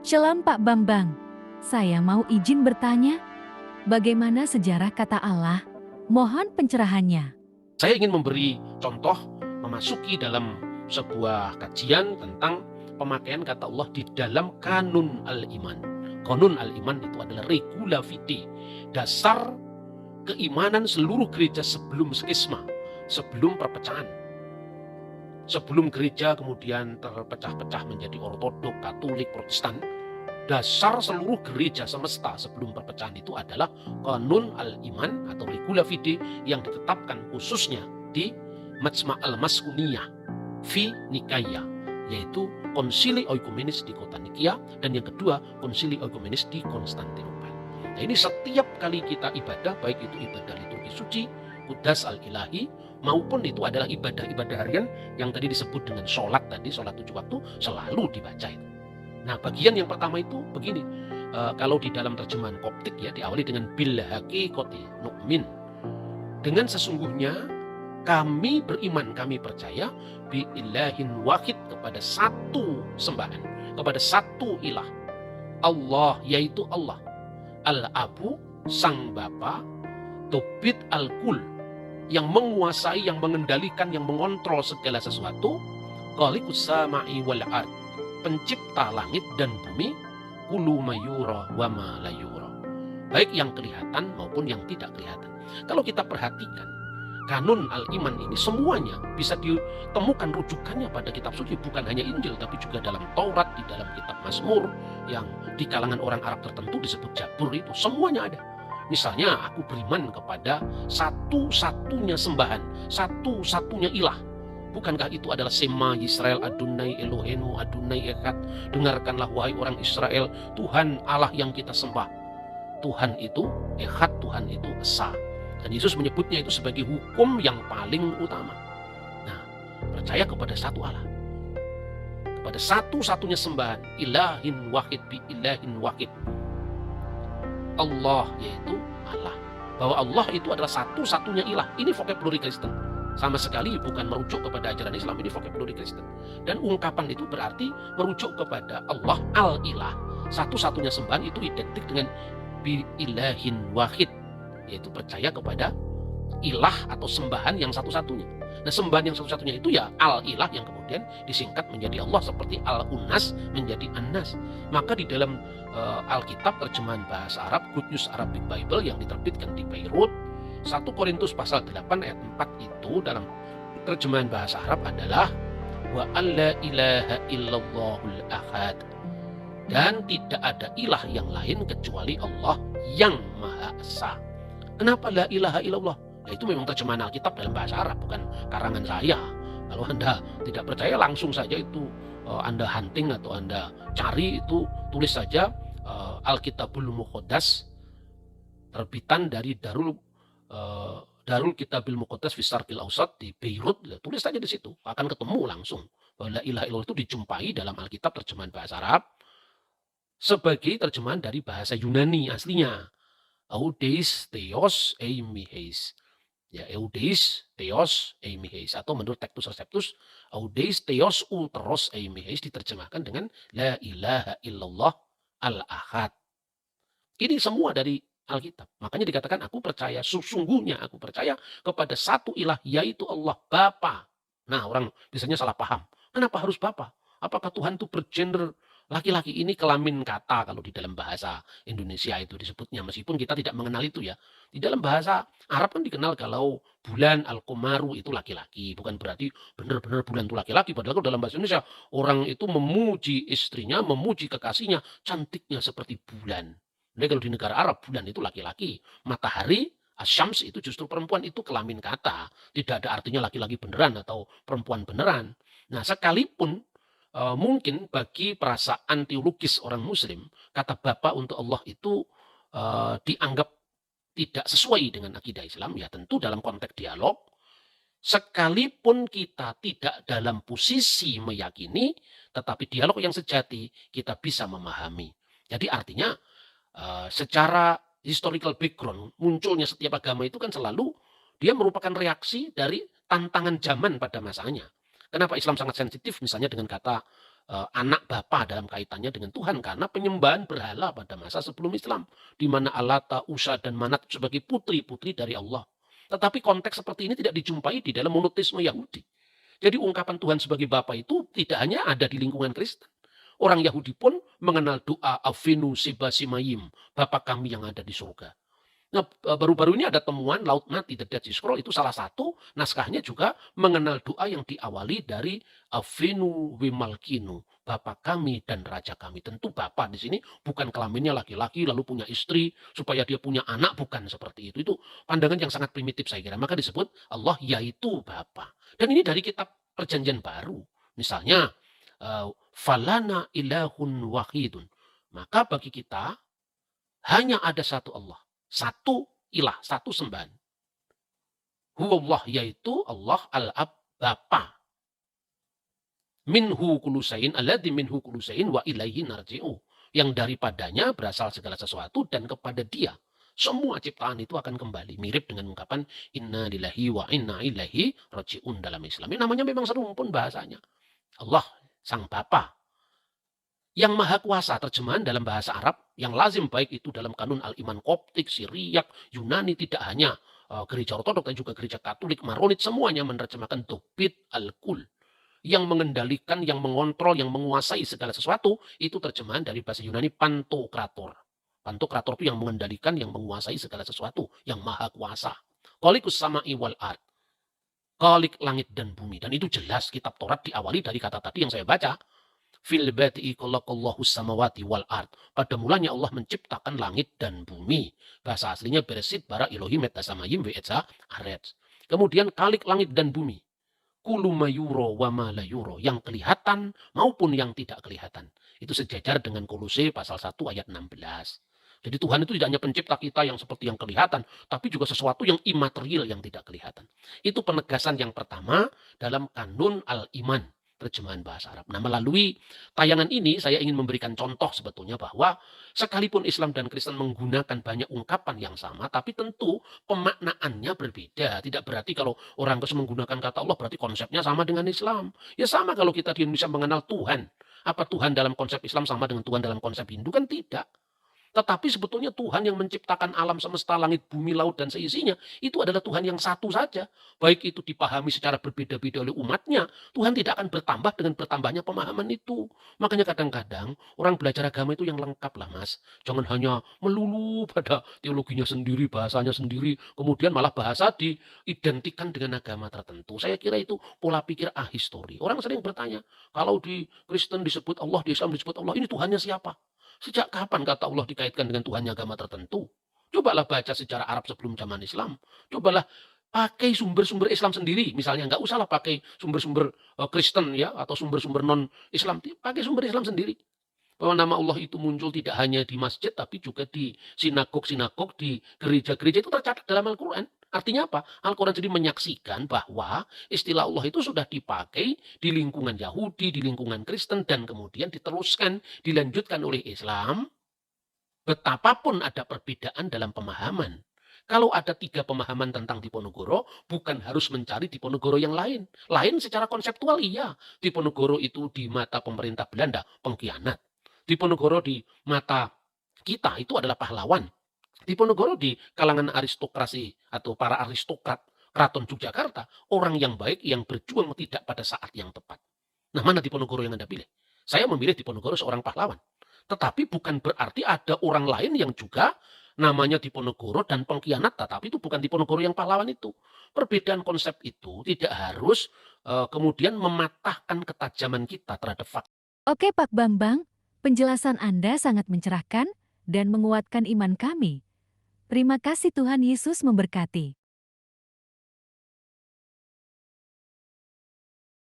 Shalom Pak Bambang, saya mau izin bertanya, bagaimana sejarah kata Allah? Mohon pencerahannya. Saya ingin memberi contoh memasuki dalam sebuah kajian tentang pemakaian kata Allah di dalam kanun al-iman. Kanun al-iman itu adalah regula fide, dasar keimanan seluruh gereja sebelum skisma, sebelum perpecahan. Sebelum gereja kemudian terpecah-pecah menjadi ortodok, katolik, protestan, dasar seluruh gereja semesta sebelum perpecahan itu adalah kanun al-iman atau regula fide yang ditetapkan khususnya di Majma' al-Mas'uniyah fi Nikaya, yaitu konsili oikumenis di kota Nikia, dan yang kedua konsili oikumenis di Konstantinopel. Nah, ini setiap kali kita ibadah, baik itu ibadah liturgi suci, Qudas al-Ilahi, maupun itu adalah ibadah-ibadah harian yang tadi disebut dengan sholat tadi, sholat 7 waktu, selalu dibaca itu. Nah, bagian yang pertama itu begini, kalau di dalam terjemahan Koptik ya diawali dengan bil haqiqati nu'min, dengan sesungguhnya kami beriman, kami percaya bi ilahin wahid, kepada satu sembahan, kepada satu ilah, Allah, yaitu Allah, al-abu, sang bapa, tubit al-kul, yang menguasai, yang mengendalikan, yang mengontrol segala sesuatu, khaliqus sama'i wal ard, pencipta langit dan bumi, kulu mayura wa ma la yura, baik yang kelihatan maupun yang tidak kelihatan. Kalau kita perhatikan kanun al-iman ini semuanya bisa ditemukan rujukannya pada kitab suci, bukan hanya Injil tapi juga dalam Taurat, di dalam kitab Mazmur yang di kalangan orang Arab tertentu disebut Jabur, itu semuanya ada. Misalnya aku beriman kepada satu-satunya sembahan, satu-satunya ilah. Bukankah itu adalah Sema Yisrael Adonai Elohenu Adonai Echad? Dengarkanlah wahai orang Israel, Tuhan Allah yang kita sembah, Tuhan itu Echad, Tuhan itu Esa. Dan Yesus menyebutnya itu sebagai hukum yang paling utama. Nah, percaya kepada satu Allah, kepada satu-satunya sembahan, ilahin wahid bi ilahin wahid, Allah, yaitu Allah. Bahwa Allah itu adalah satu-satunya ilah. Ini vocabulary Kristen. Sama sekali bukan merujuk kepada ajaran Islam, ini vocabulary Kristen. Dan ungkapan itu berarti merujuk kepada Allah al-ilah. Satu-satunya sembahan itu identik dengan bi ilahin wahid, yaitu percaya kepada ilah atau sembahan yang satu-satunya. Nah, sembahan yang satu-satunya itu ya al-ilah, yang kemudian disingkat menjadi Allah, seperti al-unas menjadi an-nas. Maka di dalam Alkitab terjemahan bahasa Arab, Good News Arabic Bible yang diterbitkan di Beirut, 1 Korintus pasal 8 ayat 4 itu dalam terjemahan bahasa Arab adalah wa alla ilaha illallahul ahad, dan tidak ada ilah yang lain kecuali Allah yang Maha Esa. Kenapa la ilaha illallah? Nah, itu memang terjemahan Alkitab dalam bahasa Arab, bukan karangan saya. Kalau Anda tidak percaya, langsung saja itu Anda hunting atau Anda cari, itu tulis saja Alkitabul Muqaddas, terbitan dari Darul Kitabil Muqaddas fi Syarqil Awsat di Beirut. Tulis saja di situ, akan ketemu langsung bahwa la ilaha illallah itu dijumpai dalam Alkitab terjemahan bahasa Arab sebagai terjemahan dari bahasa Yunani aslinya, Eudeis Theos Eimiheis. Ya, Eudeis Theos Eimiheis, atau menurut Textus Receptus, Eudeis Theos Ulteros Eimiheis diterjemahkan dengan la ilaha illallah al-ahad. Ini semua dari Alkitab. Makanya dikatakan aku percaya, sesungguhnya aku percaya kepada satu ilah, yaitu Allah Bapa. Nah, orang biasanya salah paham. Kenapa harus Bapa? Apakah Tuhan itu bergender laki-laki? Ini kelamin kata kalau di dalam bahasa Indonesia itu disebutnya, meskipun kita tidak mengenal itu ya. Di dalam bahasa Arab kan dikenal kalau bulan al-Qomaru itu laki-laki. Bukan berarti benar-benar bulan itu laki-laki. Padahal dalam bahasa Indonesia orang itu memuji istrinya, memuji kekasihnya, cantiknya seperti bulan. Jadi kalau di negara Arab bulan itu laki-laki. Matahari, asyams itu justru perempuan, itu kelamin kata. Tidak ada artinya laki-laki beneran atau perempuan beneran. Nah, sekalipun mungkin bagi perasaan teologis orang muslim, kata Bapa untuk Allah itu dianggap tidak sesuai dengan akidah Islam. Ya tentu dalam konteks dialog, sekalipun kita tidak dalam posisi meyakini, tetapi dialog yang sejati kita bisa memahami. Jadi artinya secara historical background, munculnya setiap agama itu kan selalu dia merupakan reaksi dari tantangan zaman pada masanya. Kenapa Islam sangat sensitif misalnya dengan kata anak bapa dalam kaitannya dengan Tuhan karena penyembahan berhala pada masa sebelum Islam di mana Alata, Usa dan Manat sebagai putri-putri dari Allah. Tetapi konteks seperti ini tidak dijumpai di dalam monoteisme Yahudi. Jadi ungkapan Tuhan sebagai Bapa itu tidak hanya ada di lingkungan Kristen. Orang Yahudi pun mengenal doa Avinu Sibasimayim, Bapa kami yang ada di surga. Nah, baru-baru ini ada temuan Laut Mati, The Dead Sea Scroll, itu salah satu naskahnya juga mengenal doa yang diawali dari Avinu Wimalkinu, Bapa kami dan Raja kami. Tentu Bapa di sini bukan kelaminnya laki-laki lalu punya istri supaya dia punya anak, bukan seperti itu. Itu pandangan yang sangat primitif saya kira. Maka disebut Allah yaitu Bapa. Dan ini dari kitab Perjanjian Baru. Misalnya, falana ilahun wahidun. Maka bagi kita hanya ada satu Allah. Satu ilah, satu sembahan. Huwallah yaitu Allah al-ab Bapa. Minhu kulusain alladzi minhu kulusain wa ilaihi narji'u. Yang daripadanya berasal segala sesuatu dan kepada dia semua ciptaan itu akan kembali. Mirip dengan ungkapan inna lillahi wa inna ilaihi raji'un dalam Islam. Ini namanya memang serumpun bahasanya. Allah sang Bapa yang maha kuasa, terjemahan dalam bahasa Arab yang lazim baik itu dalam kanun Al-Iman Koptik, Siriak, Yunani, tidak hanya gereja Ortodok dan juga gereja Katolik, Maronit, semuanya menerjemahkan Dobit Al-Kul. Yang mengendalikan, yang mengontrol, yang menguasai segala sesuatu, itu terjemahan dari bahasa Yunani Pantokrator. Pantokrator itu yang mengendalikan, yang menguasai segala sesuatu, yang maha kuasa. Qalikus sama'i wal ard. Qalik langit dan bumi. Dan itu jelas kitab Taurat diawali dari kata tadi yang saya baca. Fil badi'i khalaqallahu samawati wal ard. Pada mulanya Allah menciptakan langit dan bumi. Bahasa aslinya Bereshit bara Elohim et samayim ve etza aretz. Kemudian kalik langit dan bumi. Kulu mayuro wa ma la yuro. Yang kelihatan maupun yang tidak kelihatan. Itu sejajar dengan Kolose pasal 1 ayat 16. Jadi Tuhan itu tidak hanya pencipta kita yang seperti yang kelihatan, tapi juga sesuatu yang imaterial yang tidak kelihatan. Itu penegasan yang pertama dalam kanun Al-Iman. Terjemahan bahasa Arab. Nah, melalui tayangan ini saya ingin memberikan contoh sebetulnya bahwa sekalipun Islam dan Kristen menggunakan banyak ungkapan yang sama, tapi tentu pemaknaannya berbeda. Tidak berarti kalau orang Kristen menggunakan kata Allah berarti konsepnya sama dengan Islam. Ya sama kalau kita di Indonesia mengenal Tuhan. Apa Tuhan dalam konsep Islam sama dengan Tuhan dalam konsep Hindu? Kan tidak. Tetapi sebetulnya Tuhan yang menciptakan alam semesta, langit, bumi, laut, dan seisinya, itu adalah Tuhan yang satu saja. Baik itu dipahami secara berbeda-beda oleh umatnya, Tuhan tidak akan bertambah dengan bertambahnya pemahaman itu. Makanya kadang-kadang orang belajar agama itu yang lengkap lah mas. Jangan hanya melulu pada teologinya sendiri, bahasanya sendiri, kemudian malah bahasa diidentikan dengan agama tertentu. Saya kira itu pola pikir ahistori. Orang sering bertanya, kalau di Kristen disebut Allah, di Islam disebut Allah, ini Tuhannya siapa? Sejak kapan kata Allah dikaitkan dengan Tuhannya agama tertentu? Cobalah baca sejarah Arab sebelum zaman Islam. Cobalah pakai sumber-sumber Islam sendiri. Misalnya nggak usahlah pakai sumber-sumber Kristen ya atau sumber-sumber non-Islam. Pakai sumber Islam sendiri. Bahwa nama Allah itu muncul tidak hanya di masjid tapi juga di sinagog-sinagog, di gereja-gereja itu tercatat dalam Al-Quran. Artinya apa? Al-Quran jadi menyaksikan bahwa istilah Allah itu sudah dipakai di lingkungan Yahudi, di lingkungan Kristen, dan kemudian diteruskan, dilanjutkan oleh Islam. Betapapun ada perbedaan dalam pemahaman. Kalau ada 3 pemahaman tentang Diponegoro, bukan harus mencari Diponegoro yang lain. Lain secara konseptual iya. Diponegoro itu di mata pemerintah Belanda, pengkhianat. Diponegoro di mata kita itu adalah pahlawan. Diponegoro di kalangan aristokrasi atau para aristokrat Keraton Yogyakarta, orang yang baik yang berjuang tidak pada saat yang tepat. Nah, mana Diponegoro yang Anda pilih? Saya memilih Diponegoro seorang pahlawan. Tetapi bukan berarti ada orang lain yang juga namanya Diponegoro dan pengkhianat, tetapi itu bukan Diponegoro yang pahlawan itu. Perbedaan konsep itu tidak harus kemudian mematahkan ketajaman kita terhadap fakta. Oke Pak Bambang, penjelasan Anda sangat mencerahkan dan menguatkan iman kami. Terima kasih Tuhan Yesus memberkati.